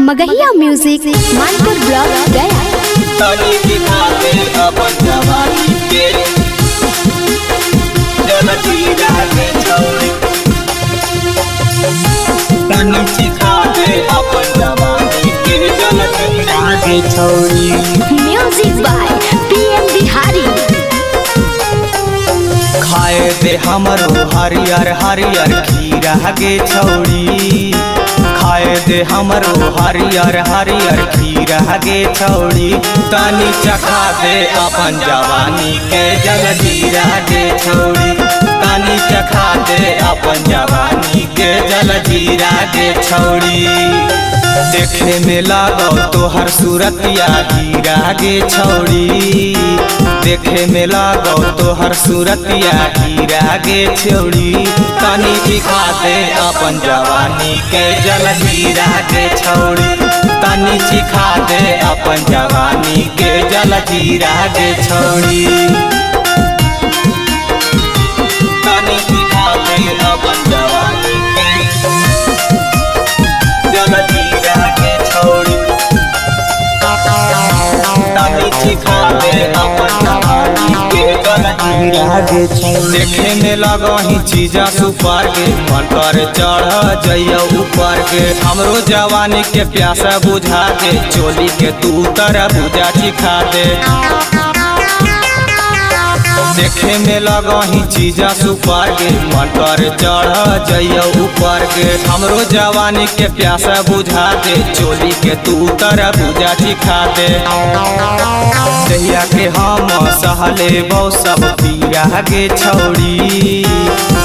मगहिया music Manpur block गया। तनी दिखाते अपन जवानी के जलजीरा के छोड़ी। तनी दिखाते अपन जवानी के जलजीरा के छोड़ी। Music by PM Bihari. खाए दे हमरो हरियर हरियर खीरा के छौड़ी। खाए दे हमरो हरियर हरियर खीरा के छौड़ी। तनी चखा दे अपन जवानी के जलजीरा के छौड़ी। तनी चखा दे अपन जवानी के जलजीरा के छौड़ी। देखे में लागो तोहर सूरतिया हीरा के छौड़ी। देखे में लागो तोहर सूरतिया हीरा के छौड़ी। तनी दिखा दे अपन जवानी के जलजीरा के छौड़ी। तनी सिखा दे अपन जवानी के जलजीरा के छौड़ी। तनी दिखा दे अपन जवानी के जलजीरा के छौड़ी। तनी सिखा दे अपन जवानी के जलजीरा के छौड़ी। देखे में लगही चीजा सुपर के मन कर चढ़ जइया ऊपर के। हमरो जवानी के प्यासा बुझा दे चोली के तू तरह बुझा सिखा दे। देखे में लगही चीजा सुपर के मन कर चढ़ जइया ऊपर के। हमरो जवानी के प्यासा बुझा दे चोली के तू तरह बुझा सिखा दे। दहिया के हम सहले बहु सब पीरा के छौड़ी।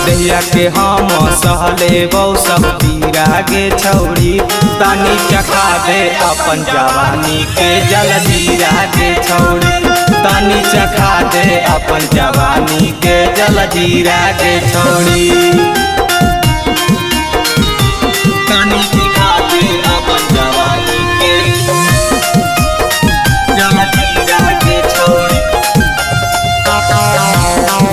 दहिया के हम सहले बहु सब पीरा के छौड़ी। तनी चखा दे अपन जवानी के जलजीरा के छौड़ी। तनी चखा दे अपन जवानी के जलजीरा के छौड़ी। तनी दिखा दे अपन जवानी के जलजीरा के छौड़ी।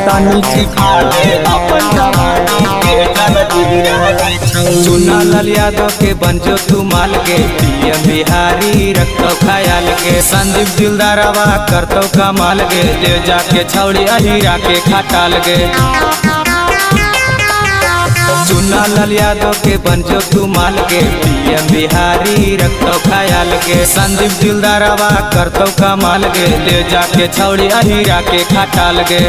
तनी सिखा दे अपन जवानी के जलजीरा के छौड़ी। चुना लाल यादव के बनजो तू माल के पीएम बिहारी रखतो ख्याल के। संदीप दिलदारवा करतो कमाल के ले जाके छौड़ी अहीरा के खटाल के। चुना लाल यादव के बनजो तू माल के पीएम बिहारी रखतो ख्याल के। संदीप दिलदारवा करतो कमाल के ले जाके छौड़ी अहीरा के खटाल के।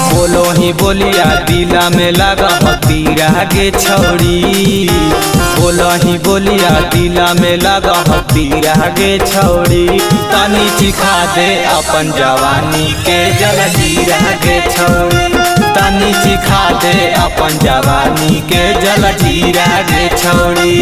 बोलो ही बोलिया दिला में लगा तीरा के छौड़ी। बोलो ही बोलिया दिला में लगा तीरा के छौड़ी। तनी सिखा दे अपन जवानी के जलजीरा के छौड़ी। तनी सिखा दे अपन जवानी के जलजीरा के छौड़ी।